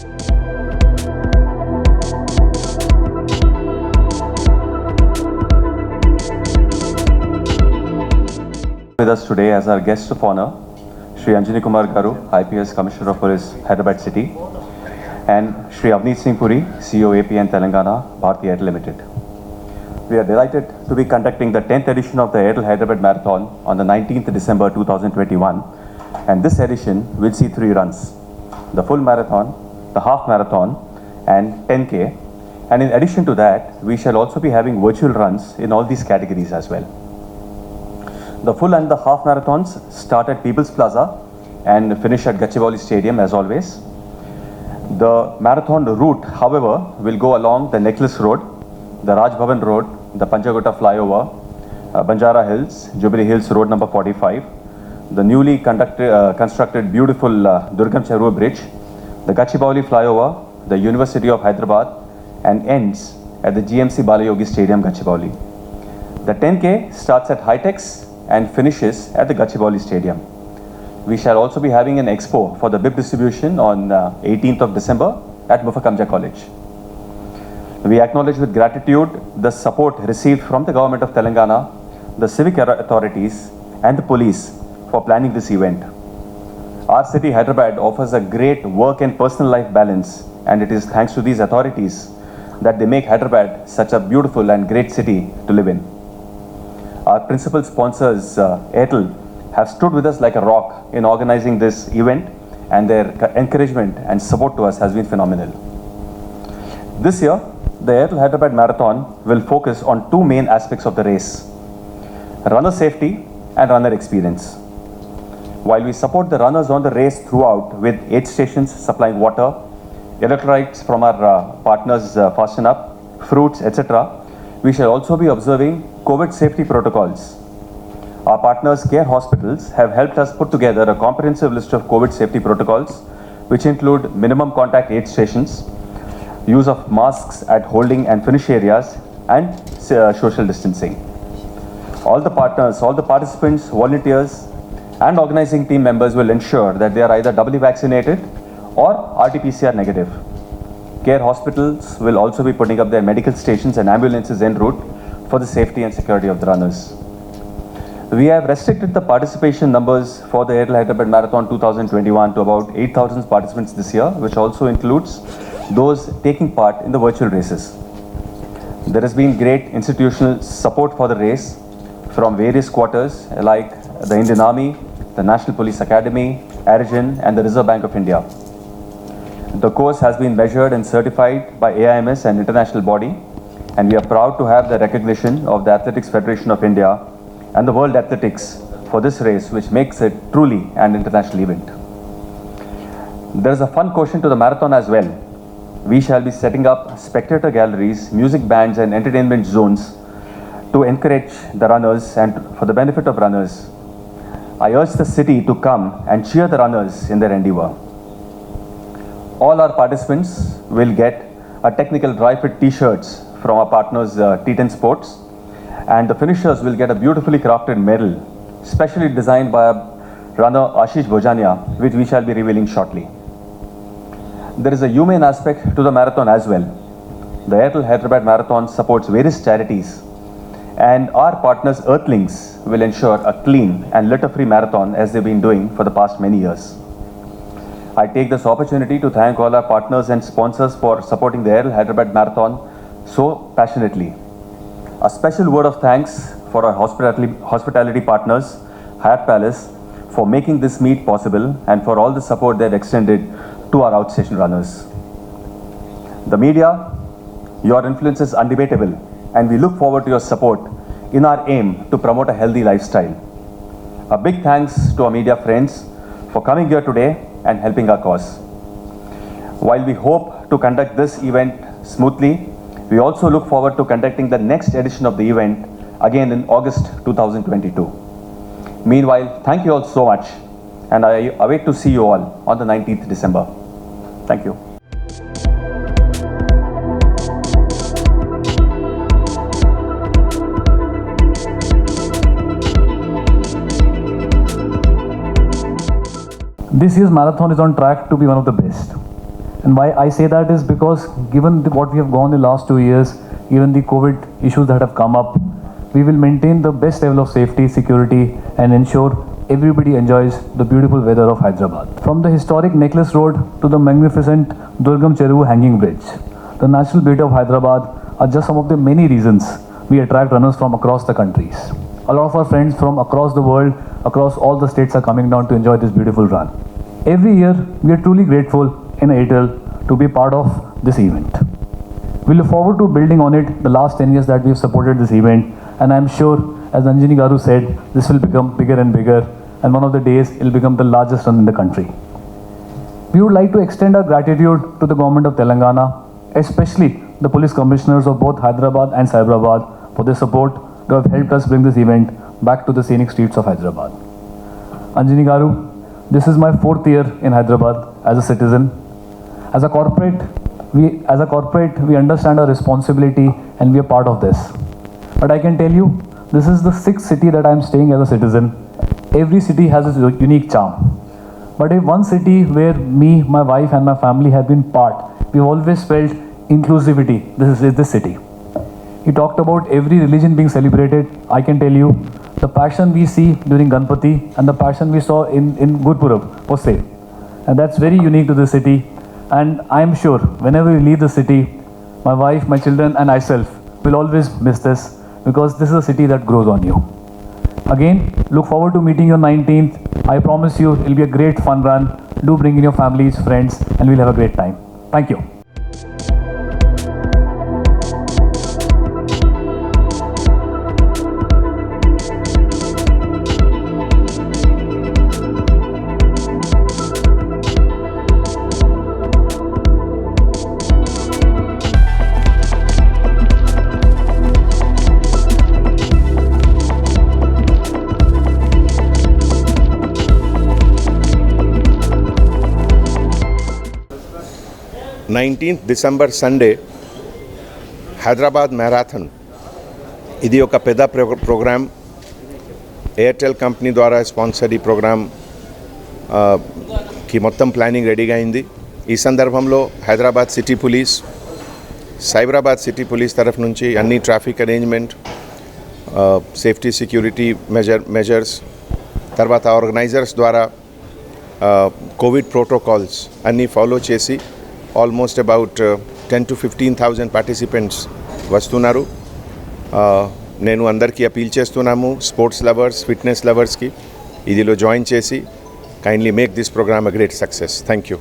With us today as our guest of honor, Shri Anjani Kumar Garu, IPS Commissioner of Police, Hyderabad City, and Shri Avneet Singh Puri, CEO APN Telangana, Bharti Airtel Limited. We are delighted to be conducting the 10th edition of the Airtel Hyderabad Marathon on the 19th December 2021, and this edition will see 3 runs: the full marathon, the half marathon, and 10K. And in addition to that, we shall also be having virtual runs in all these categories as well. The full and the half marathons start at People's Plaza and finish at Gachibowli Stadium as always. The marathon route, however, will go along the Necklace Road, the Raj Bhavan Road, the Panchagutta Flyover, Banjara Hills, Jubilee Hills Road number 45, the newly constructed beautiful Durgam Cheruvu Bridge, the Gachibowli Flyover, the University of Hyderabad, and ends at the GMC Balayogi Stadium, Gachibowli. The 10K starts at Hightex and finishes at the Gachibowli Stadium. We shall also be having an expo for the bib distribution on 18th of December at Mufakamja College. We acknowledge with gratitude the support received from the government of Telangana, the civic authorities, and the police for planning this event. Our city, Hyderabad, offers a great work and personal life balance, and it is thanks to these authorities that they make Hyderabad such a beautiful and great city to live in. Our principal sponsors, Airtel, have stood with us like a rock in organizing this event, and their encouragement and support to us has been phenomenal. This year, the Airtel Hyderabad Marathon will focus on 2 main aspects of the race: runner safety and runner experience. While we support the runners on the race throughout with aid stations supplying water, electrolytes from our partners Fasten Up, fruits, etc., we shall also be observing COVID safety protocols. Our partners, Care Hospitals, have helped us put together a comprehensive list of COVID safety protocols, which include minimum contact aid stations, use of masks at holding and finish areas, and social distancing. All the partners, all the participants, volunteers, and organizing team members will ensure that they are either doubly vaccinated or RT-PCR negative. Care Hospitals will also be putting up their medical stations and ambulances en route for the safety and security of the runners. We have restricted the participation numbers for the Airtel Hyderabad Marathon 2021 to about 8,000 participants this year, which also includes those taking part in the virtual races. There has been great institutional support for the race from various quarters like the Indian Army, the National Police Academy, Arjun, and the Reserve Bank of India. The course has been measured and certified by AIMS, an international body, and we are proud to have the recognition of the Athletics Federation of India and the World Athletics for this race, which makes it truly an international event. There is a fun quotient to the marathon as well. We shall be setting up spectator galleries, music bands, and entertainment zones to encourage the runners and for the benefit of runners. I urge the city to come and cheer the runners in their endeavor. All our participants will get a technical dry fit t-shirts from our partners T10 Sports, and the finishers will get a beautifully crafted medal, specially designed by runner Ashish Bhojania, which we shall be revealing shortly. There is a humane aspect to the marathon as well. The Airtel Hyderabad Marathon supports various charities, and our partners Earthlings will ensure a clean and litter-free marathon as they've been doing for the past many years. I take this opportunity to thank all our partners and sponsors for supporting the Airtel Hyderabad Marathon so passionately. A special word of thanks for our hospitality partners, Hyatt Palace, for making this meet possible and for all the support they've extended to our outstation runners. The media, your influence is undebatable, and we look forward to your support in our aim to promote a healthy lifestyle. A big thanks to our media friends for coming here today and helping our cause. While we hope to conduct this event smoothly, we also look forward to conducting the next edition of the event again in August 2022. Meanwhile, thank you all so much, and I await to see you all on the 19th December. Thank you. This year's marathon is on track to be one of the best. And why I say that is because given what we have gone the last 2 years, given the COVID issues that have come up, we will maintain the best level of safety, security, and ensure everybody enjoys the beautiful weather of Hyderabad. From the historic Necklace Road to the magnificent Durgam Cheruvu Hanging Bridge, the natural beauty of Hyderabad are just some of the many reasons we attract runners from across the countries. A lot of our friends from across the world, across all the states are coming down to enjoy this beautiful run. Every year, we are truly grateful in Airtel to be part of this event. We look forward to building on it the last 10 years that we have supported this event, and I am sure, as Anjani Garu said, this will become bigger and bigger, and one of the days it will become the largest run in the country. We would like to extend our gratitude to the government of Telangana, especially the police commissioners of both Hyderabad and Cyberabad for their support to have helped us bring this event back to the scenic streets of Hyderabad. Anjani Garu, this is my 4th year in Hyderabad as a citizen. As a corporate, we understand our responsibility and we are part of this. But I can tell you, this is the 6th city that I am staying as a citizen. Every city has its unique charm. But if one city where me, my wife and my family have been part, we've always felt inclusivity. This is this city. He talked about every religion being celebrated. I can tell you, the passion we see during Ganpati and the passion we saw in Gurpurab was same. And that's very unique to this city. And I'm sure whenever we leave the city, my wife, my children and myself will always miss this because this is a city that grows on you. Again, look forward to meeting you on 19th. I promise you it'll be a great fun run. Do bring in your families, friends, and we'll have a great time. Thank you. December Sunday Hyderabad marathon ఇది ఒక పెద్ద programme. Airtel company ద్వారా sponsor ఈ programme కి మొత్తం planning రెడీగా అయింది. ఈ సందర్భంలో Hyderabad city police, Cyberabad city police తరఫు నుంచి అన్ని traffic arrangement, safety security measures, తర్వాత ఆర్గనైజర్స్ ద్వారా కోవిడ్ ప్రోటోకాల్స్ అన్నీ ఫాలో చేసి ఆల్మోస్ట్ అబౌట్ 10,000 to 15,000 పార్టిసిపెంట్స్ వస్తున్నారు. నేను అందరికీ అపీల్ చేస్తున్నాము, స్పోర్ట్స్ లవర్స్, ఫిట్నెస్ లవర్స్కి ఇదిలో జాయిన్ చేసి kindly make this programme a great success. Thank you.